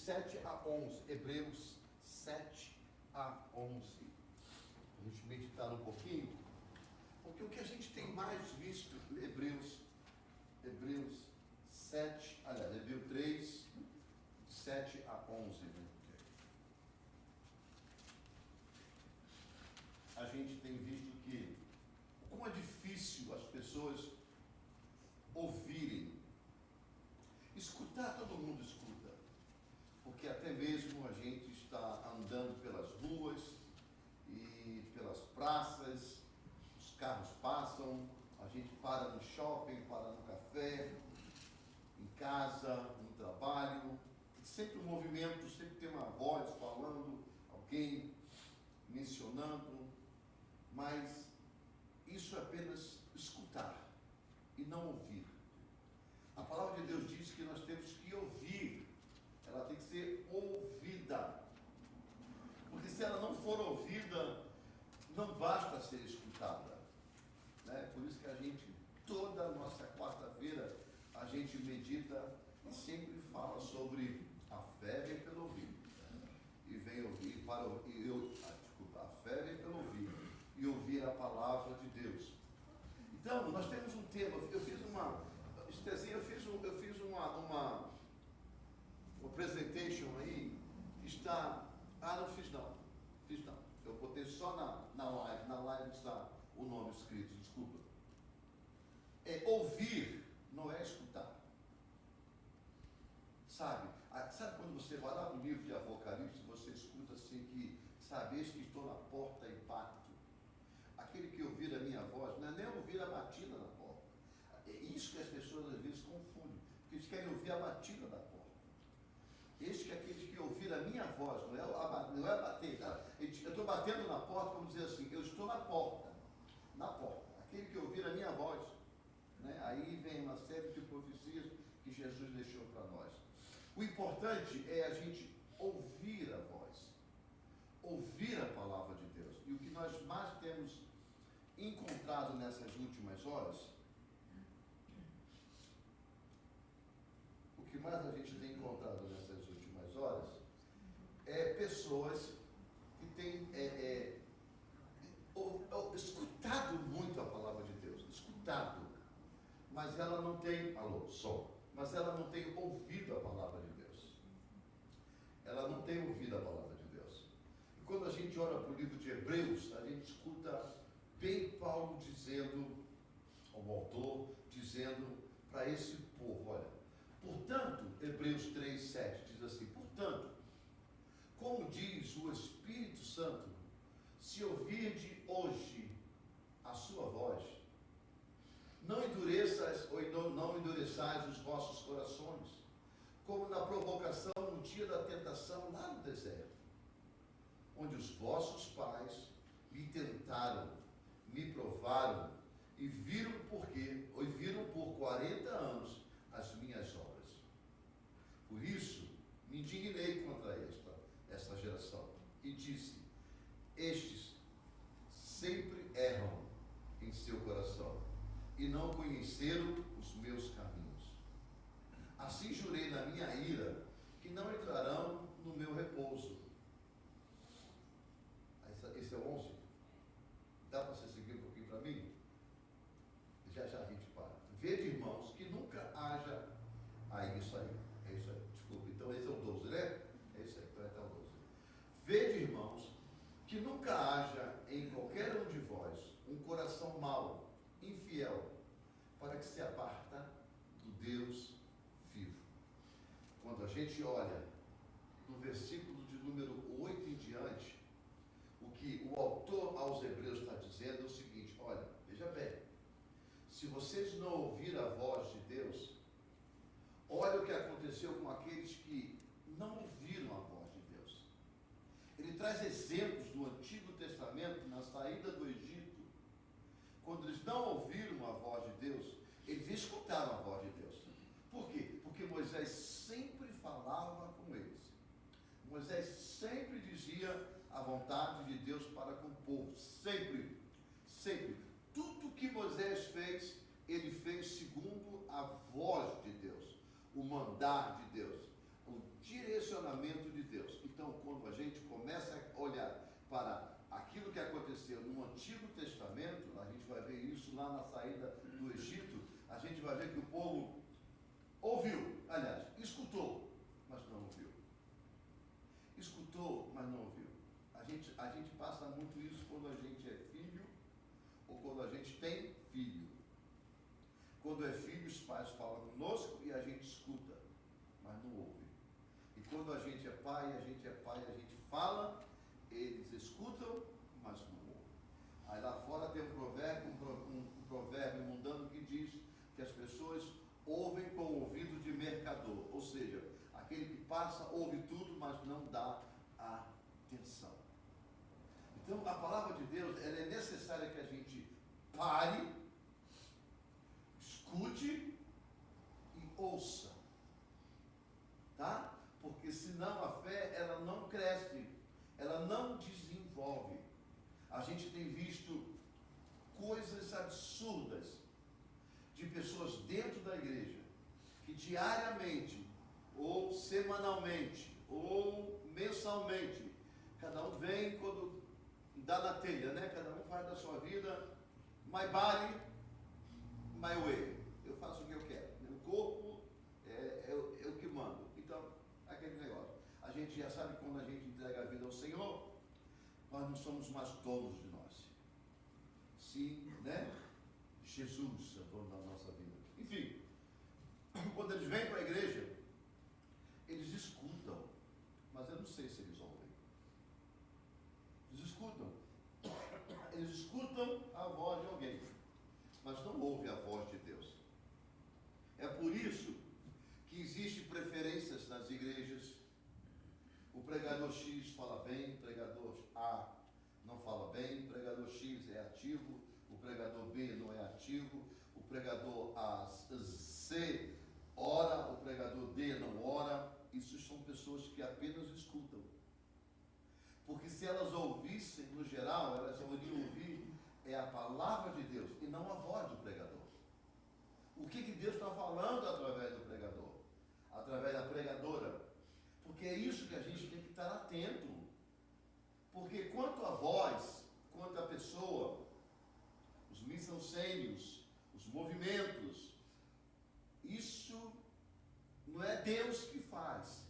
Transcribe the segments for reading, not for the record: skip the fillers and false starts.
7 a 11. Hebreus 7 a 11. A gente meditar um pouquinho, porque o que a gente tem mais visto, Hebreus 7, aliás, Hebreus 3, 7 a 11, né? A gente tem visto que como é difícil as pessoas ouvirem. Escutar, todo mundo escuta, porque até mesmo a gente está andando pelas ruas e pelas praças, os carros passam, a gente para no shopping, para no café, em casa, no trabalho, sempre um movimento, sempre tem uma voz falando, alguém mencionando, mas isso é apenas escutar e não ouvir. A palavra de Deus diz que nós temos que ouvir, ela tem que ser ouvida, porque se ela não for ouvida, não basta ser escutada, né? Por isso que a gente, toda a nossa quarta-feira, a gente medita e sempre fala sobre a fé vem pelo ouvir, e vem ouvir para a fé vem pelo ouvir, e ouvir a palavra de Deus. Então, nós temos um tema, eu fiz uma presentation aí, que está, não fiz não, eu botei só na live está o nome escrito, desculpa. Ouvir não é escutar. Sabe quando você vai lá no livro de Apocalipse, você escuta assim que, eis que estou na porta e bato. Aquele que ouvir a minha voz, não é nem ouvir a batida da porta. É isso que as pessoas às vezes confundem, porque eles querem ouvir a batida da porta. Eis que aqueles que ouvir a minha voz, não é bater, tá? Eu estou batendo na porta, como dizer assim, eu estou na porta. Aquele que ouvir a minha voz, né? Aí vem uma série de profecias que Jesus deixou para nós. O importante é a gente ouvir a voz, ouvir a palavra de Deus. E o que nós mais temos encontrado nessas últimas horas, é pessoas que têm escutado muito a palavra de Deus, mas ela não tem, mas ela não tem ouvido a palavra de Deus. Ela não tem ouvido a palavra de Deus. E quando a gente olha para o livro de Hebreus, a gente escuta bem Paulo dizendo, o autor dizendo para esse povo, olha, portanto, Hebreus 3, 7 diz assim, portanto, como diz o Espírito Santo, se ouvirdes hoje a sua voz, não endureçais os vossos corações, como na provocação no dia da tentação lá no deserto, onde os vossos pais me tentaram, me provaram e viram por 40 anos as minhas obras. Por isso, me indignei contra esta geração e disse, estes sempre erram em seu coração e não conheceram os meus caminhos. Assim jurei na minha ira que não entrarão no meu repouso. Esse é o 11. Dá para você seguir um pouquinho para mim? Já a gente para. Vede, irmãos, que nunca haja... isso aí. Desculpa. Então esse é o 12, né? É isso aí. Então é até o 12. Vede, irmãos, que nunca haja em qualquer um de vós um coração mau, infiel, para que se aparta do Deus vivo. Quando a gente olha no versículo de número 8 em diante, o que o autor aos Hebreus está dizendo é o seguinte, olha, veja bem, se vocês não ouviram a voz de Deus, olha o que aconteceu com aqueles que não ouviram a voz de Deus. Ele traz exemplos do Antigo Testamento, na saída do Egito, quando eles não ouviram a voz de Deus, eles escutaram a voz de Deus. Por quê? Porque Moisés sempre falava com eles. Moisés sempre dizia a vontade de Deus para com o povo. Sempre. Tudo que Moisés fez, ele fez segundo a voz de Deus, o mandar de Deus, o direcionamento de Deus. Então, quando a gente começa a olhar para aquilo que aconteceu no Antigo Testamento, a gente vai ver isso lá na saída do Egito, a gente vai ver que o povo ouviu, aliás, escutou, mas não ouviu. Escutou, mas não ouviu. A gente passa muito isso quando a gente é filho ou quando a gente tem filho. Quando é filho, os pais falam conosco e a gente escuta, mas não ouve. E quando a gente é pai, a gente fala, eles escutam, mas não ouvem. Aí lá fora tem um provérbio mundano que diz que as pessoas ouvem com o ouvido de mercador, ou seja, aquele que passa, ouve tudo, mas não dá atenção. Então, a palavra de Deus, ela é necessária que a gente pare, escute e ouça, tá? Porque senão a fé, ela não cresce, ela não desenvolve. A gente tem visto coisas absurdas de pessoas dentro da igreja que diariamente, ou semanalmente, ou mensalmente, cada um vem quando dá na telha, né? Cada um faz da sua vida, my body, my way. Eu faço o que eu quero. Meu corpo é o que mando. Então, aquele negócio. A gente já sabe que quando a gente entrega a vida ao Senhor, nós não somos mais donos de nós. Sim, né? Jesus é o dono da nossa vida. Enfim, quando eles vêm para a igreja, eles escutam, mas eu não sei se eles ouvem. Eles escutam. Eles escutam a voz de alguém, mas não ouvem a voz de Deus. É por isso que existem preferências nas igrejas. O pregador X fala bem, o pregador A não fala bem, o pregador X é ativo, o pregador B não é ativo, o pregador C ora, o pregador D não ora. Isso são pessoas que apenas escutam. Porque se elas ouvissem, no geral, elas iriam ouvir a palavra de Deus e não a voz do pregador. O que Deus está falando através do pregador? Através da pregadora. Porque é isso que a gente tem que estar atento. Porque quanto a voz, quanto a pessoa, os misancênios, os movimentos, isso não é Deus que faz,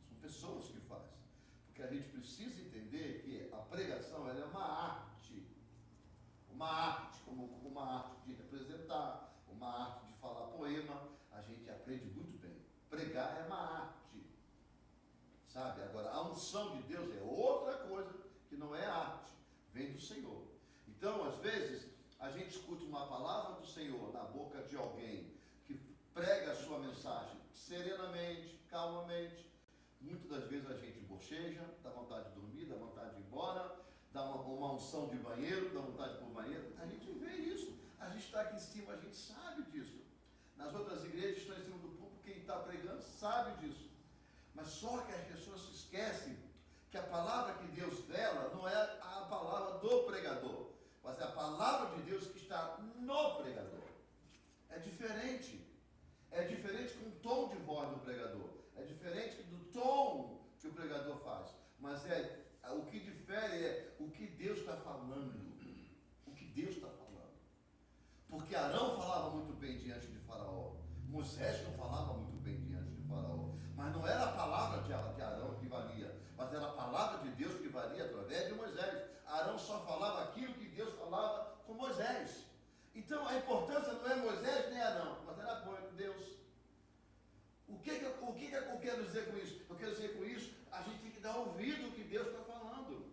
são pessoas que fazem. Porque a gente precisa entender que a pregação ela é uma arte, como uma arte de representar, uma arte de falar poema. A gente aprende muito bem. Pregar é uma arte, sabe? Agora, a unção de Deus é outra coisa que não é arte, vem do Senhor. Então, às vezes, a gente escuta uma palavra do Senhor na boca de alguém que prega a sua mensagem serenamente, calmamente. Muitas das vezes a gente bocheja, dá vontade de dormir, dá vontade de ir embora, dá uma unção de banheiro, dá vontade de ir para o banheiro. A gente vê isso. A gente está aqui em cima, a gente sabe disso. Nas outras igrejas estão em cima do púlpito, quem está pregando sabe disso. Mas só que as pessoas se esquecem que a palavra que Deus vela não é a palavra do pregador, mas é a palavra de Deus que está no pregador. É diferente. É diferente com o tom de voz do pregador. É diferente do tom que o pregador faz. Mas o que difere é o que Deus está falando. O que Deus está falando. Porque Arão falava muito bem diante de Faraó. Moisés não falava muito bem diante de Faraó. Mas não era a palavra de Arão que valia, mas era a palavra de Deus que valia através de Moisés. Arão só falava aquilo que Deus falava com Moisés. Então a importância não é Moisés nem Arão, mas era Deus. O que eu quero dizer com isso? Eu quero dizer com isso, a gente tem que dar ouvido ao que Deus está falando.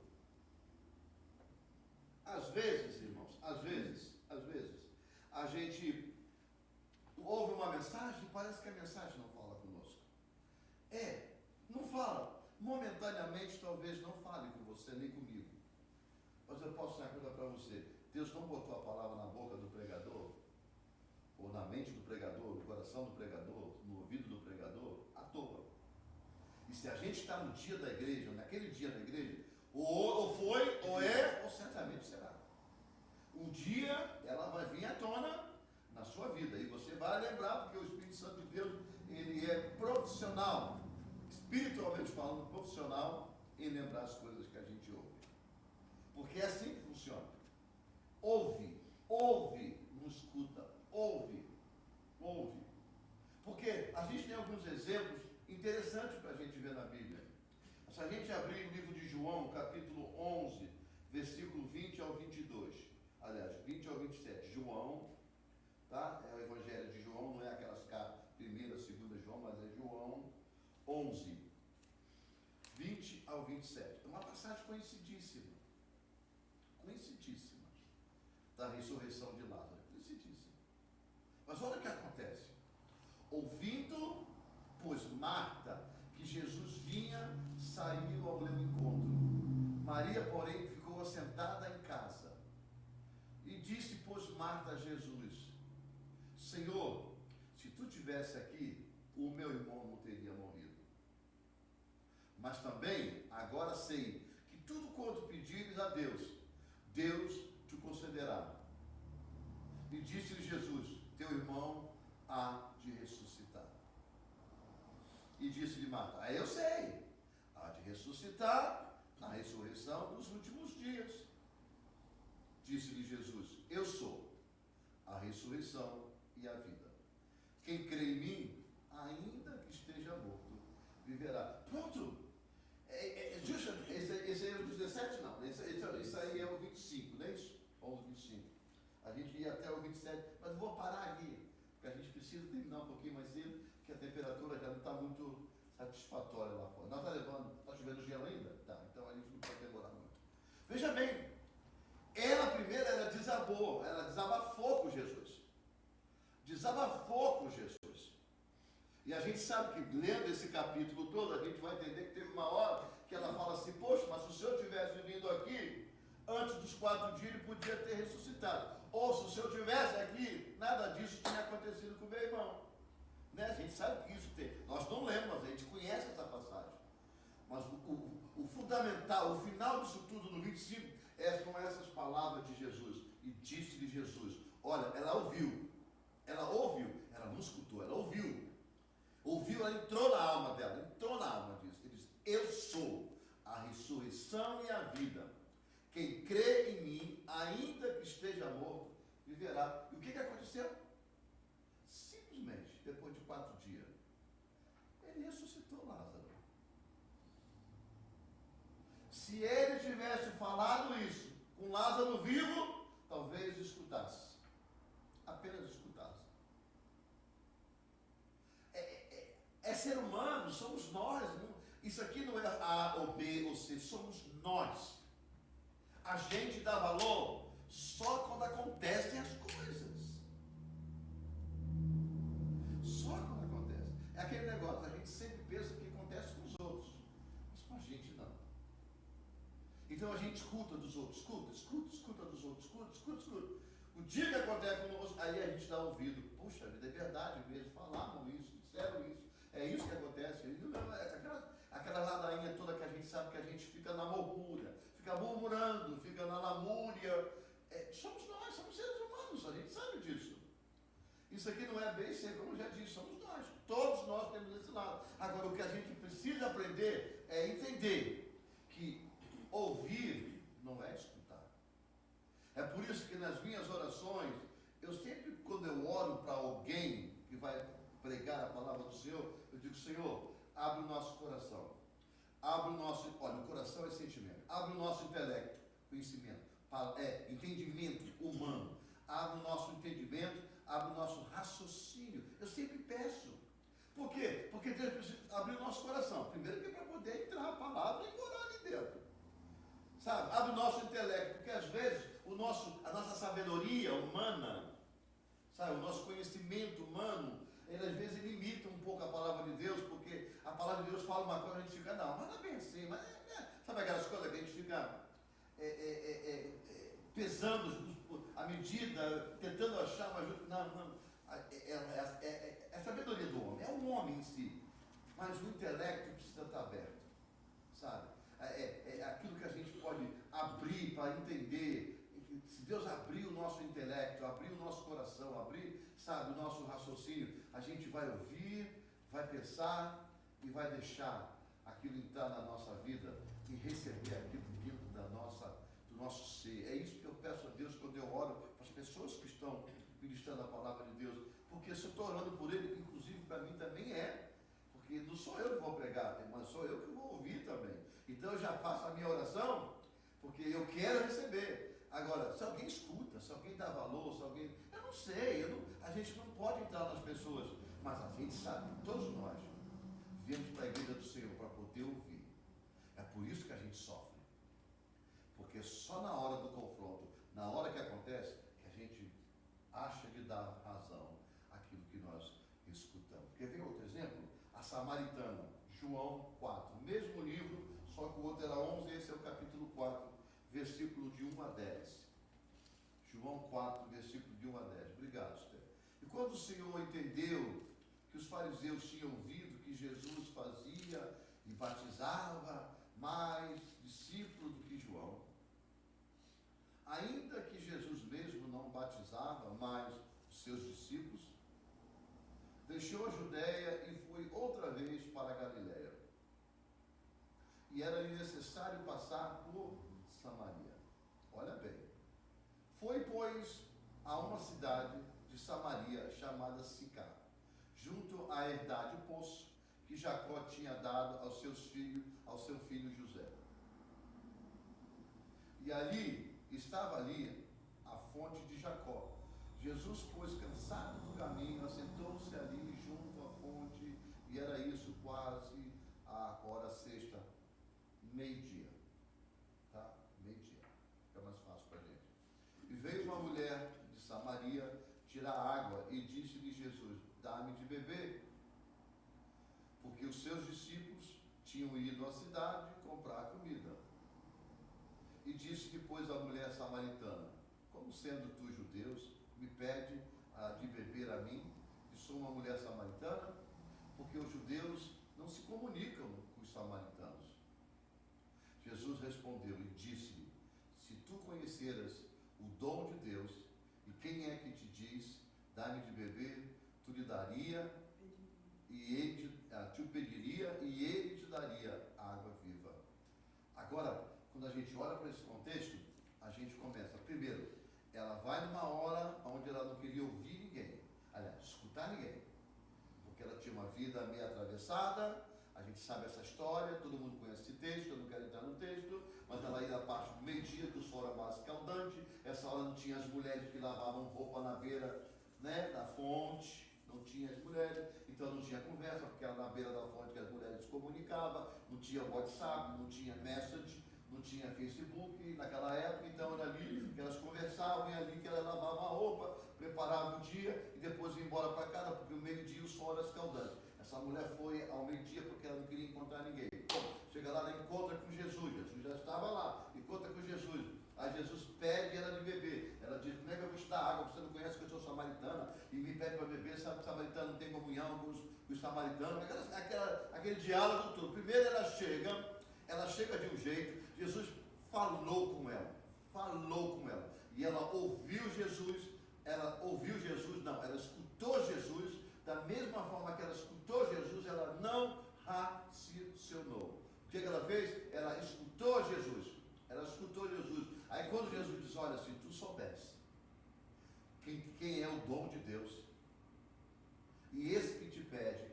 Às vezes, irmãos, às vezes, a gente ouve uma mensagem e parece que a mensagem não fala conosco. Não fala. Momentaneamente, talvez não fale com você, nem comigo. Mas eu posso dizer uma coisa para você. Deus não botou a palavra na boca do pregador, ou na mente do pregador, no coração do pregador, no ouvido do pregador, à toa. E se a gente está no dia da igreja, naquele dia da igreja, ou foi, ou é, ou certamente será. Um dia ela vai vir à tona na sua vida, e você vai lembrar, porque o Espírito Santo de Deus, ele é profissional, espiritualmente falando, profissional, em lembrar as coisas que a gente ouve. Porque é assim que funciona. Ouve, não escuta, ouve. Porque a gente tem alguns exemplos interessantes para a gente ver na Bíblia. Se a gente abrir o livro de João, capítulo 11, versículo 20 ao 22, aliás, 20 ao 27, João, tá? É o Evangelho de João, não é aquelas cartas, 1ª, 2ª João, mas é João 11, 20 ao 27. É uma passagem conhecidíssima, da ressurreição de Lázaro, conhecidíssima. Mas olha o que acontece. Ouvindo, pois Marta, que Jesus vinha, saiu ao meu encontro. Maria, porém, ficou assentada em casa. E disse, pois Marta a Jesus: Senhor, se tu tivesse aqui, o meu irmão não teria morrido. Mas também, agora sei, que tudo quanto pedires a Deus, Deus te concederá. E disse-lhe Jesus: teu irmão há de ressuscitar. E disse-lhe Marta: eu sei, há de ressuscitar na ressurreição dos últimos dias. Disse-lhe Jesus: eu sou a ressurreição e a vida. Quem crê em mim, ainda que esteja morto, viverá. Pronto. Esse é o 17, não. Esse aí é o 25, não é isso? 11, 25. A gente ia até o 27, mas eu vou parar aqui, porque a gente precisa terminar um pouquinho mais cedo, porque a temperatura já não está muito satisfatória lá fora. Não está levando, está chovendo gelo ainda? Tá, então a gente não pode demorar muito. Veja bem, ela primeiro, ela desabafou com Jesus. E a gente sabe que, lendo esse capítulo todo, a gente vai entender que teve uma hora que ela fala assim: poxa, mas se o Senhor tivesse vindo aqui, antes dos 4 dias ele podia ter ressuscitado. Ou se o Senhor tivesse aqui, nada disso tinha acontecido com o meu irmão. Né? A gente sabe que isso tem. Nós não lemos, mas a gente conhece essa passagem. Mas o fundamental, o final disso tudo, no 25, são essas palavras de Jesus. E disse-lhe Jesus: olha, ela ouviu, ela não escutou, ela ouviu, ela entrou na alma dela, disso. Ele disse: eu sou a ressurreição e a vida. Quem crê em mim, ainda que esteja morto, viverá. E o que aconteceu? Simplesmente, depois de 4 dias, ele ressuscitou Lázaro. Se ele tivesse falado isso com Lázaro vivo, talvez escutasse. Apenas escutasse. É ser humano, somos nós. Isso aqui não é A ou B ou C, somos nós. A gente dá valor só quando acontecem as coisas. Só quando acontece. É aquele negócio, a gente sempre pensa que acontece com os outros, mas com a gente não. Então a gente escuta dos outros, escuta dos outros, escuta. O dia que acontece conosco, aí a gente dá ouvido. Puxa vida, é verdade mesmo, falaram isso, disseram isso. É isso que acontece. Aquela ladainha toda que a gente sabe que a gente fica na murmúria, fica murmurando, fica na lamúria. Somos nós, somos seres humanos, a gente sabe disso. Isso aqui não é bem ser, como eu já disse, somos nós. Todos nós temos esse lado. Agora, o que a gente precisa aprender é entender que ouvir não é escutar. É por isso que nas minhas orações, eu sempre, quando eu oro para alguém que vai pregar a palavra do Senhor, eu digo: Senhor, abre o nosso coração. Abre o nosso, olha, o coração é sentimento. Abre o nosso intelecto, conhecimento, entendimento humano. Abre o nosso entendimento, abre o nosso raciocínio. Eu sempre peço. Por quê? Porque Deus precisa abrir o nosso coração. Primeiro que é para poder entrar a palavra e morar ali dentro. Sabe? Abre o nosso intelecto, porque às vezes a nossa sabedoria humana, sabe? O nosso conhecimento humano, ele às vezes limita um pouco a palavra de Deus, porque a palavra de Deus fala uma coisa, a gente fica, não, mas não é bem assim, mas sabe aquelas coisas que a gente fica pesando a medida, tentando achar uma ajuda. Não, é a sabedoria do homem, é o homem em si, mas o intelecto precisa estar aberto, sabe? É aquilo que a gente pode abrir para entender. Se Deus abrir o nosso intelecto, abrir o nosso coração, abrir, sabe, o nosso raciocínio, a gente vai ouvir, vai pensar e vai deixar aquilo entrar na nossa vida e receber aquilo dentro do nosso ser. É isso que eu peço a Deus quando eu oro para as pessoas que estão ministrando a palavra de Deus. Porque se eu estou orando por ele, inclusive para mim também é. Porque não sou eu que vou pregar, mas sou eu que vou ouvir também. Então eu já faço a minha oração, porque eu quero receber. Agora, se alguém escuta, se alguém dá valor, se alguém... Eu não sei, a gente não pode entrar nas pessoas, mas a gente sabe, todos nós viemos para a igreja do Senhor para poder ouvir. É por isso que a gente sofre. Porque só na hora do confronto, na hora que acontece, que a gente acha de dar razão àquilo que nós escutamos. Quer ver outro exemplo? A Samaritana, João 4, mesmo livro, só que o outro era 11, esse é o capítulo 4, versículo de 1 a 10. João 4, versículo de 1 a 10. Obrigado, Esther. E quando o Senhor entendeu que os fariseus tinham ouvido que Jesus fazia e batizava mais discípulos do que João, ainda que Jesus mesmo não batizava mais os seus discípulos, deixou a Judéia e foi outra vez para a Galiléia. E era necessário passar por Samaria. Olha bem. Foi, pois, a uma cidade de Samaria chamada Sicar, junto à herdade, o poço que Jacó tinha dado ao seu filho José. E estava ali a fonte de Jacó. Jesus, pois, cansado do caminho, assentou-se ali junto à fonte, e era isso quase a hora sexta, meio-dia. Tá? Meio-dia. Fica mais fácil para a gente. E veio uma mulher de Samaria tirar água e disse-lhe Jesus: dá-me de beber. Porque os seus discípulos tinham ido à cidade comprar comida. E disse-lhe, pois, a mulher samaritana: como sendo tu judeus, me pede de beber a mim, que sou uma mulher samaritana? Porque os judeus não se comunicam com os samaritanos. Jesus respondeu e disse-lhe: se tu conheceras o dom de Deus, e quem é que te diz, dá-me de beber, tu lhe daria, e ele te o pediria, e ele te daria água viva. Agora, quando a gente olha para esse contexto, a gente começa, primeiro, ela vai numa hora onde ela não queria ouvir ninguém, aliás, escutar ninguém, porque ela tinha uma vida meio atravessada. A gente sabe essa história, todo mundo conhece esse texto, eu não quero entrar no texto, mas ela ia na parte do meio-dia, que o sol era mais escaldante. Essa hora não tinha as mulheres que lavavam roupa na beira, né, da fonte, não tinha as mulheres, então não tinha conversa, porque era na beira da fonte que as mulheres se comunicavam, não tinha WhatsApp, não tinha Message, não tinha Facebook naquela época, então era ali que elas conversavam, e ali que elas lavavam a roupa, preparavam o dia e depois iam embora para casa, porque o meio-dia o sol era escaldante. Essa mulher foi ao meio-dia porque ela não queria encontrar ninguém. Bom, chega lá, ela encontra com Jesus. Jesus já estava lá, encontra com Jesus. Aí Jesus pede ela de beber. Ela diz: como é que eu vou te dar água? Você não conhece que eu sou samaritana e me pede para beber. Sabe que o samaritano não tem comunhão com os samaritanos? Aquele diálogo todo. Primeiro ela chega de um jeito. Jesus falou com ela. E ela ouviu Jesus. Ela escutou Jesus. Da mesma forma que ela escutou Jesus, ela não raciocinou. O que ela fez? Ela escutou Jesus. Aí quando Jesus diz: olha, se tu soubesse quem é o dom de Deus, e esse que te pede,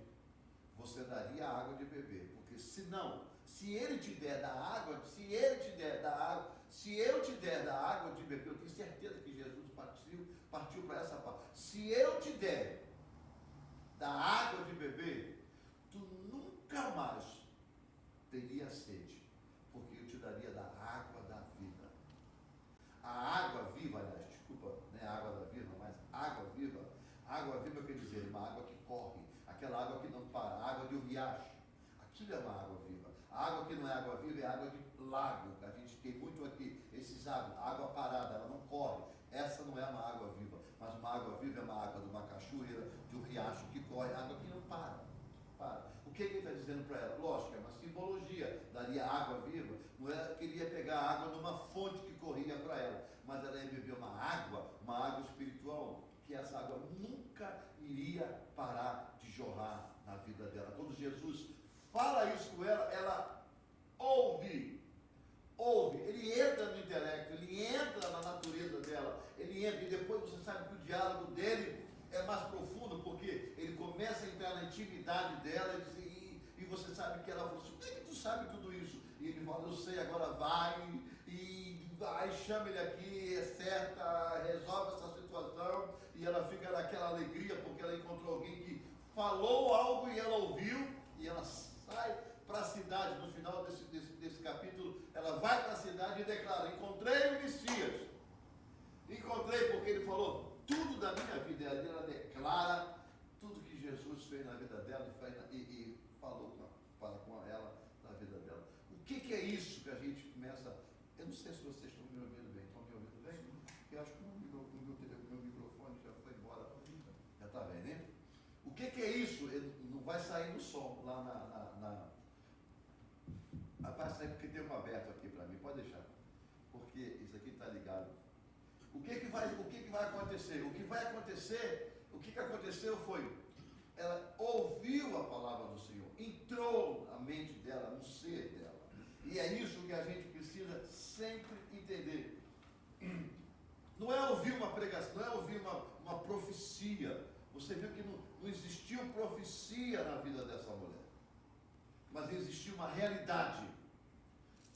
você daria água de beber. Porque se ele te der da água, se eu te der da água de beber, eu tenho certeza que Jesus partiu para essa parte. Se eu te der da água de beber, tu nunca mais teria sede, porque eu te daria da água da vida. A água viva, aliás, desculpa, não é água da vida, mas água viva quer dizer uma água que corre, aquela água que não para, água de um riacho. Aquilo é uma água viva. A água que não é água viva é água de lago, que a gente tem muito aqui, esses água parada, ela não corre. Essa não é uma água viva, mas uma água viva é uma água de uma cachoeira, de um riacho que corre, água que não para. O que ele está dizendo para ela? Lógico, é uma simbologia, daria água viva, não é que ele ia pegar água numa fonte que corria para ela, mas ela ia beber uma água espiritual, que essa água nunca iria parar de jorrar na vida dela. Quando Jesus fala isso com ela, ela ouve. Ele entra no intelecto, ele entra na natureza dela, ele entra, e depois você sabe que o diálogo dele é mais profundo, porque ele começa a entrar na intimidade dela, e você sabe que ela falou assim: como é que tu sabe tudo isso? E ele fala: eu sei, agora vai, chama ele aqui, acerta, resolve essa situação, e ela fica naquela alegria, porque ela encontrou alguém que falou algo e ela ouviu, e ela sai para a cidade. No final desse capítulo, ela vai para a cidade e declara: encontrei o Messias. Encontrei, porque ele falou tudo da minha vida. Ela declara tudo que Jesus fez na vida dela e falou com ela na vida dela. O que é isso que a gente começa? Eu não sei se vocês estão me ouvindo bem. Estão me ouvindo bem? Porque eu acho que o meu microfone já foi embora. Já está bem, né? O que é isso? Não vai sair no som lá vai sair porque tem um aberto aqui para mim. Pode deixar. Porque isso aqui está ligado. O que vai acontecer? O que aconteceu foi, ela ouviu a palavra do Senhor, entrou na mente dela, no ser dela. E é isso que a gente precisa sempre entender. Não é ouvir uma pregação, não é ouvir uma profecia. Você viu que não existiu profecia na vida dessa mulher, mas existiu uma realidade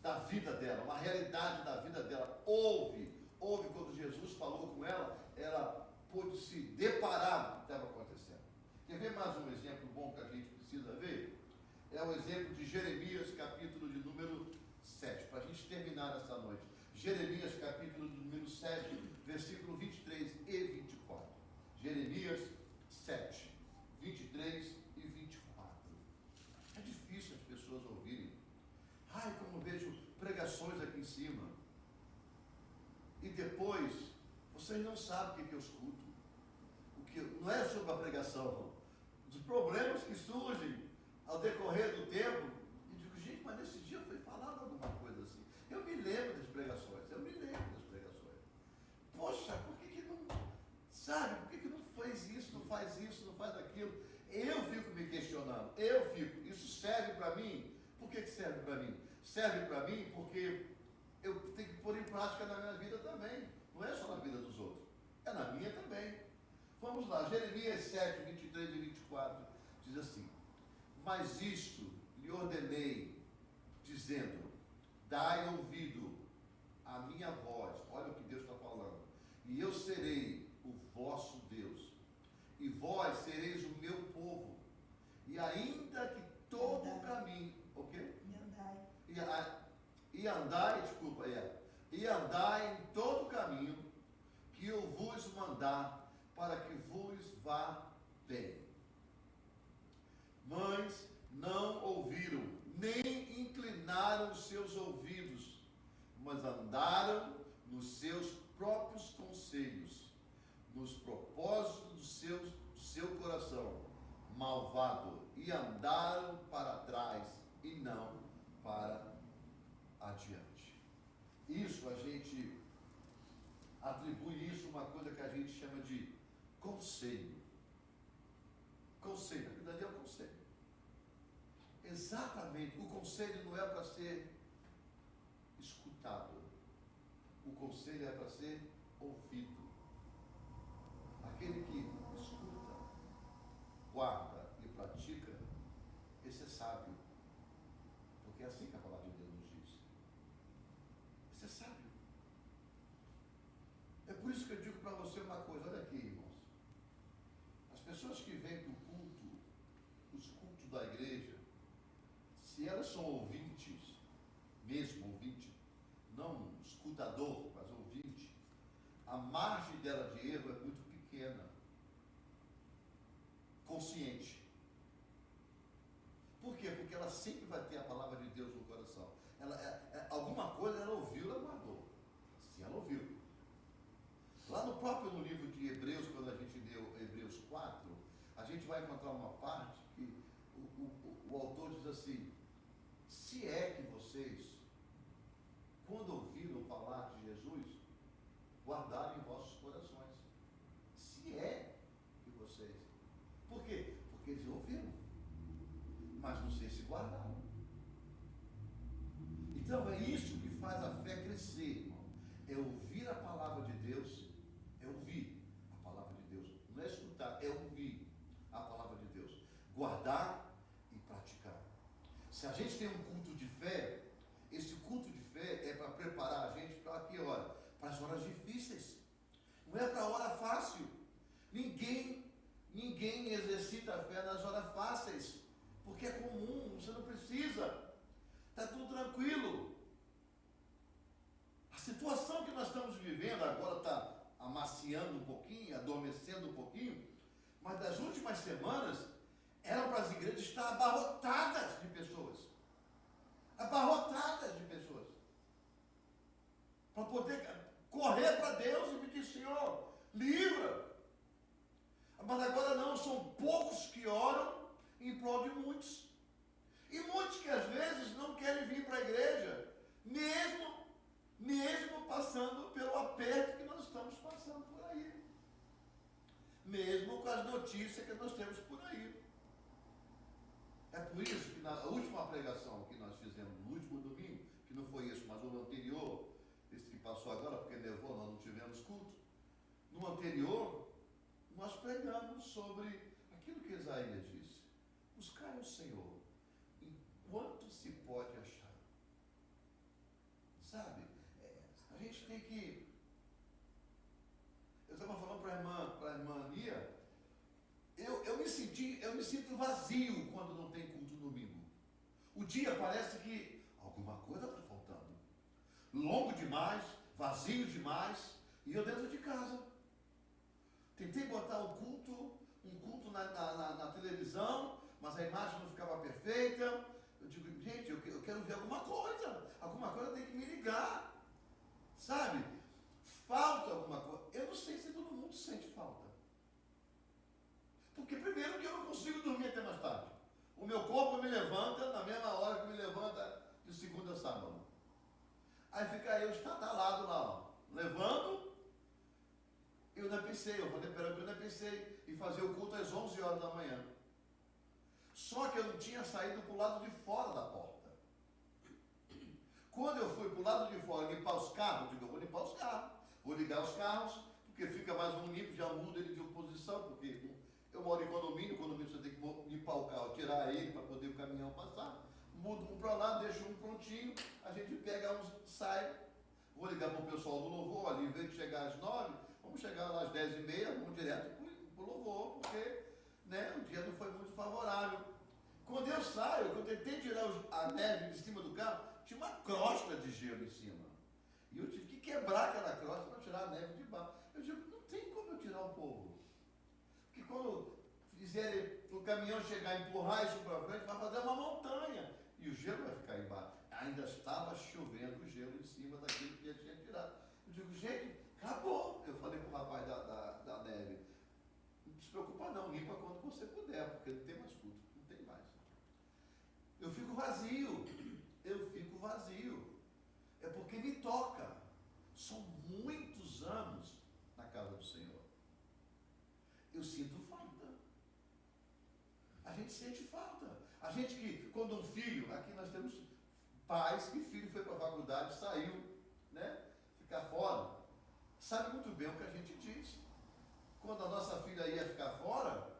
da vida dela, uma realidade da vida dela. Houve quando Jesus falou com ela, ela pôde se deparar com o que estava acontecendo. Quer ver mais um exemplo bom que a gente precisa ver? É o exemplo de Jeremias, capítulo de número 7, para a gente terminar essa noite. Jeremias, capítulo de número 7, versículo 23 e 24. Jeremias 7, 23 e 24. É difícil as pessoas ouvirem. Ai, como vejo pregações aqui em cima. E depois, vocês não sabem o que eu escuto. Não é sobre a pregação, dos problemas que surgem ao decorrer do tempo. E digo: gente, mas nesse dia foi falado alguma coisa assim. Eu me lembro das pregações. Poxa, por que não, sabe, por que não faz isso, não faz aquilo? Eu fico me questionando, isso serve para mim? Por que serve para mim? Serve para mim porque eu tenho que pôr em prática na minha vida também. Não é só na vida dos outros, é na minha também. Vamos lá, Jeremias 7, 23 e 24, diz assim: mas isto lhe ordenei, dizendo: dai ouvido à minha voz. Olha o que Deus está falando. E eu serei o vosso Deus, e vós sereis o meu povo. E ainda que todo o caminho, o quê? E andai em todo o caminho que eu vos mandar, para que vos vá bem. Mas não ouviram, nem inclinaram os seus ouvidos, mas andaram nos seus próprios conselhos, nos propósitos do seu coração malvado, e andaram para trás e não para adiante. Isso a gente atribui isso a uma coisa que a gente chama de conselho. Conselho, na verdade é um conselho. Exatamente, o conselho não é para ser escutado. O conselho é para ser ouvido. Aquele que escuta, guarda e pratica, esse é sábio. Porque é assim que a palavra de Deus nos diz. Esse é sábio. É por isso que eu digo para você uma coisa. Olha aqui, irmãos. As pessoas que vêm para o culto, os cultos da igreja, se elas são ouvintes, mesmo ouvinte, não escutador, mas ouvinte, a margem dela de erro é muito pequena. Consciente. Por quê? Porque ela sempre vai ter a palavra de Deus no coração. Alguma coisa ela ouviu, ela guardou. Sim, ela ouviu. Lá no livro de Hebreus, quando a gente leu Hebreus 4, a gente vai encontrar uma parte que o autor diz assim: se é que vocês, quando ouviram falar de Jesus, guardarem em vossos corações. Se é que vocês. Por quê? Porque eles ouviram. Mas não sei se guardá-lo. Então é isso que faz a fé crescer, irmão. É ouvir a palavra de Deus, é ouvir a palavra de Deus. Não é escutar, é ouvir a palavra de Deus. Guardar e praticar. Se a gente tem um culto de fé, esse culto de fé é para preparar a gente para que hora? Para as horas difíceis. Não é para a hora fácil. Ninguém exercita a fé nas horas fáceis, porque é comum, você não precisa. Está tudo tranquilo. A situação que nós estamos vivendo agora está amaciando um pouquinho, adormecendo um pouquinho, mas das últimas semanas eram para as igrejas estar abarrotadas de pessoas. Abarrotadas de pessoas. Para poder correr para Deus e pedir, Senhor, livra. Mas agora não, são poucos que oram em prol de muitos. E muitos que às vezes não querem vir para a igreja, mesmo passando pelo aperto que nós estamos passando por aí. Mesmo com as notícias que nós temos por aí. É por isso que na última pregação que nós fizemos, no último domingo, que não foi esse, mas o anterior, esse que passou agora, porque nevou, nós não tivemos culto. No anterior, nós pregamos sobre aquilo que Isaías disse. Buscai o Senhor enquanto se pode achar. Sabe, a gente tem que... Eu estava falando para a irmã Nia, eu me sinto vazio quando não tem culto no domingo. O dia parece que alguma coisa está faltando. Longo demais, vazio demais, e eu dentro de casa. Tentei botar um culto na televisão, mas a imagem não ficava perfeita. Eu digo, gente, eu quero ver alguma coisa tem que me ligar, sabe? Falta alguma coisa. Eu não sei se todo mundo sente falta. Porque primeiro que eu não consigo dormir até mais tarde. O meu corpo me levanta na mesma hora que me levanta de segunda a sábado. Aí fica eu estatalado lá, ó, levando. Eu não pensei, eu falei, peraí, eu não pensei em fazer o culto às 11 horas da manhã. Só que eu não tinha saído para o lado de fora da porta. Quando eu fui para o lado de fora limpar os carros, eu digo, eu vou limpar os carros. Vou ligar os carros, porque fica mais um limpo, já muda ele de posição, porque eu moro em condomínio você tem que limpar o carro, tirar ele para poder o caminhão passar. Mudo um para lá, deixo um prontinho, a gente pega uns, sai. Vou ligar para o pessoal do louvor, ali, em vez de chegar às 9, vamos chegar lá às 10h30, vamos direto para o louvor, porque o dia não foi muito favorável. Quando eu saio, quando eu tentei tirar a neve de cima do carro, tinha uma crosta de gelo em cima. E eu tive que quebrar aquela crosta para tirar a neve de baixo. Eu digo, não tem como eu tirar o povo. Porque quando fizerem o caminhão chegar e empurrar isso para frente, vai fazer uma montanha. E o gelo vai ficar embaixo. Ainda estava chovendo o gelo em cima daquilo que ele tinha tirado. Eu digo, gente, acabou. Eu falei para o rapaz da neve, não se preocupa não, limpa quando você puder, porque não tem mais culto, não tem mais. Eu fico vazio. É porque me toca. São muitos anos na casa do Senhor. Eu sinto falta. A gente sente falta. A gente que, quando um filho, aqui nós temos pais que filho foi para a faculdade, saiu, ficar fora, sabe muito bem o que a gente diz. Quando a nossa filha ia ficar fora,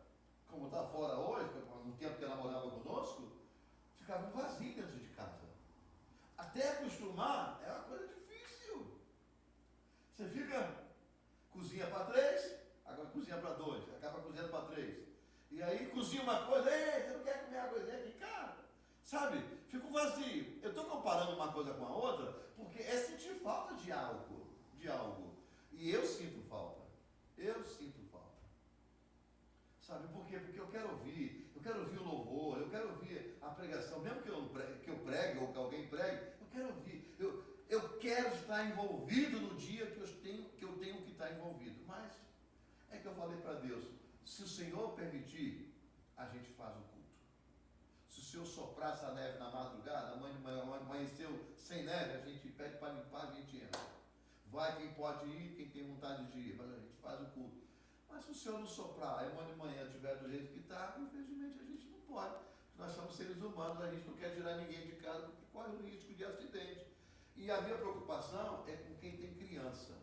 como está fora hoje, no tempo que ela morava conosco, ficava um vazio dentro de casa. Até acostumar é uma coisa difícil. Você fica, cozinha para 3, agora cozinha para 2, acaba cozinhando para 3. E aí cozinha uma coisa, ei, você não quer comer uma coisinha aqui, cara? Sabe? Fica um vazio. Eu estou comparando uma coisa com a outra, porque é sentir falta de algo. E eu sinto falta. Sabe por quê? Porque eu quero ouvir o louvor, eu quero ouvir a pregação, mesmo que eu pregue ou que alguém pregue, eu quero ouvir. Eu quero estar envolvido no dia que eu tenho que estar envolvido. Mas é que eu falei para Deus, se o Senhor permitir, a gente faz o culto. Se o Senhor soprar essa neve na madrugada, amanheceu sem neve, a gente pede para limpar, a gente entra. Vai quem pode ir, quem tem vontade de ir, mas a gente faz o culto. Mas se o Senhor não soprar, amanhã de manhã estiver do jeito que está, infelizmente a gente não pode. Nós estamos seres humanos, a gente não quer tirar ninguém de casa porque corre o risco de acidente. E a minha preocupação é com quem tem criança.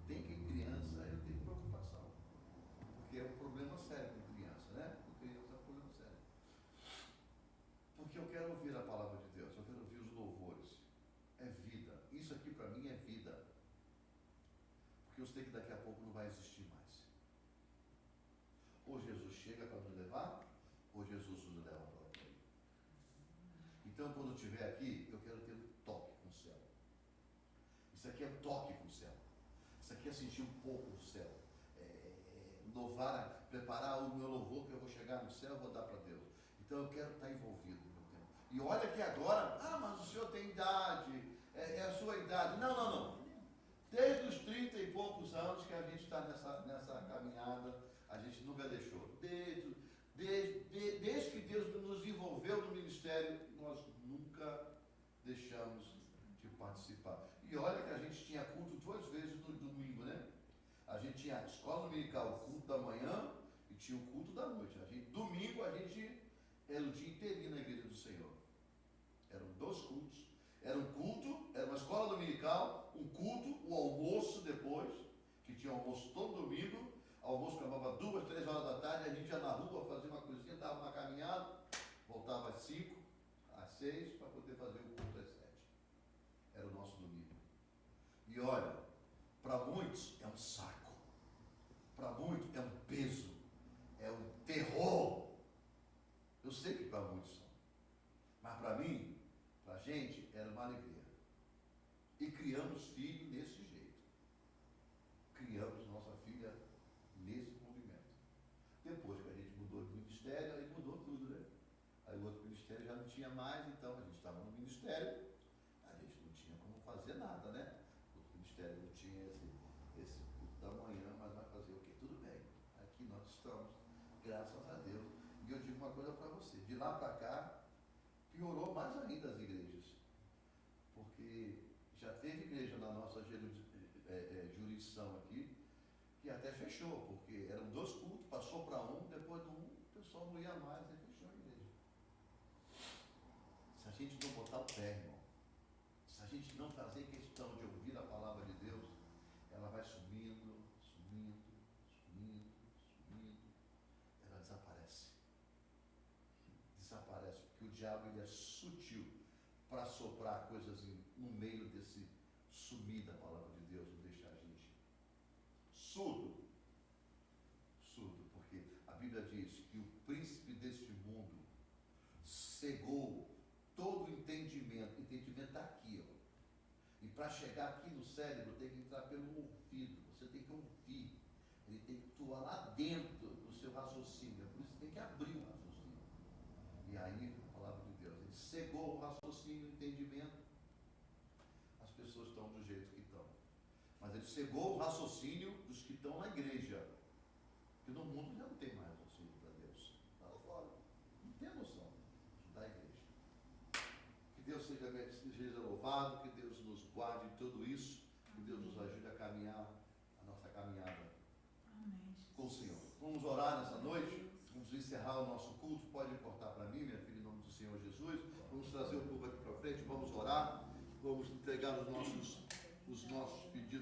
Tem quem criança, eu tenho preocupação. Porque é um problema sério com criança, né? Com criança é um problema sério. Porque eu quero ouvir a palavra de Deus, eu quero ouvir os louvores. É vida. Isso aqui para mim é vida. Porque eu sei que daqui a pouco não vai existir mais. Ou Jesus chega para nos levar, ou Jesus nos leva para o reino. Então, quando eu estiver aqui, eu quero ter um toque com o céu. Isso aqui é um toque com o céu. Isso aqui é sentir um pouco o céu. Louvar, preparar o meu louvor, que eu vou chegar no céu e vou dar para Deus. Então, eu quero estar envolvido no meu tempo. E olha que agora, mas o senhor tem idade, é a sua idade. Não. Desde os 30 e poucos anos que a gente está nessa caminhada, a gente nunca deixou. Desde que Deus nos envolveu no ministério, nós nunca deixamos de participar. E olha que a gente tinha culto 2 vezes no domingo, né? A gente tinha a escola dominical, o culto da manhã e tinha o culto da noite. Domingo a gente era o dia inteirinho na igreja do Senhor. Eram 2 cultos. Era um culto, era uma escola dominical, um culto, o almoço depois, que tinha almoço todo domingo. Almoço acabava 2, 3 horas da tarde, a gente ia na rua fazer uma coisinha, dava uma caminhada, voltava às 5, às 6, para poder fazer o culto às 7. Era o nosso domingo. E olha, para muitos é um saco, para muitos é um peso, é um terror. Eu sei que para muitos são, mas para mim, para a gente, era uma alegria. E criamos filho desse jeito. Criamos nossa filha nesse movimento. Depois que a gente mudou de ministério, aí mudou tudo, né? Aí o outro ministério já não tinha mais, então a gente estava no ministério, a gente não tinha como fazer nada, né? O outro ministério não tinha esse culto da manhã, mas vai fazer o quê? Tudo bem. Aqui nós estamos, graças a Deus. E eu digo uma coisa para você, de lá para cá, piorou mais ainda as igrejas. Porque já teve igreja na nossa jurisdição aqui, que até fechou, porque eram 2 cultos, passou para um, depois do o pessoal não ia mais, aí fechou a igreja. Se a gente não botar o pé, irmão, se a gente não fazer questão de ouvir a palavra de Deus, ela vai sumindo, ela desaparece. Desaparece, porque o diabo ele é sutil para soprar coisas no meio desse sumir da palavra de Deus, não deixar a gente surdo, porque a Bíblia diz que o príncipe deste mundo cegou todo o entendimento está aqui, ó. E para chegar aqui no cérebro tem que entrar pelo ouvido, você tem que ouvir, ele tem que atuar lá dentro do seu raciocínio, por isso tem que abrir o raciocínio. E aí, a palavra de Deus, ele cegou o raciocínio, o entendimento, as pessoas estão do jeito que estão. Mas ele cegou o raciocínio dos que estão na igreja. Porque no mundo já não tem mais raciocínio para Deus. Está lá fora. Não tem noção da igreja. Que Deus seja louvado, que Deus nos guarde em tudo isso, que Deus nos ajude a caminhar a nossa caminhada com o Senhor. Vamos orar nessa noite. Vamos encerrar o nosso culto. Pode cortar para mim, minha filha, em nome do Senhor Jesus. Vamos trazer o povo aqui para frente. Vamos orar. Vamos entregar os nossos pedidos.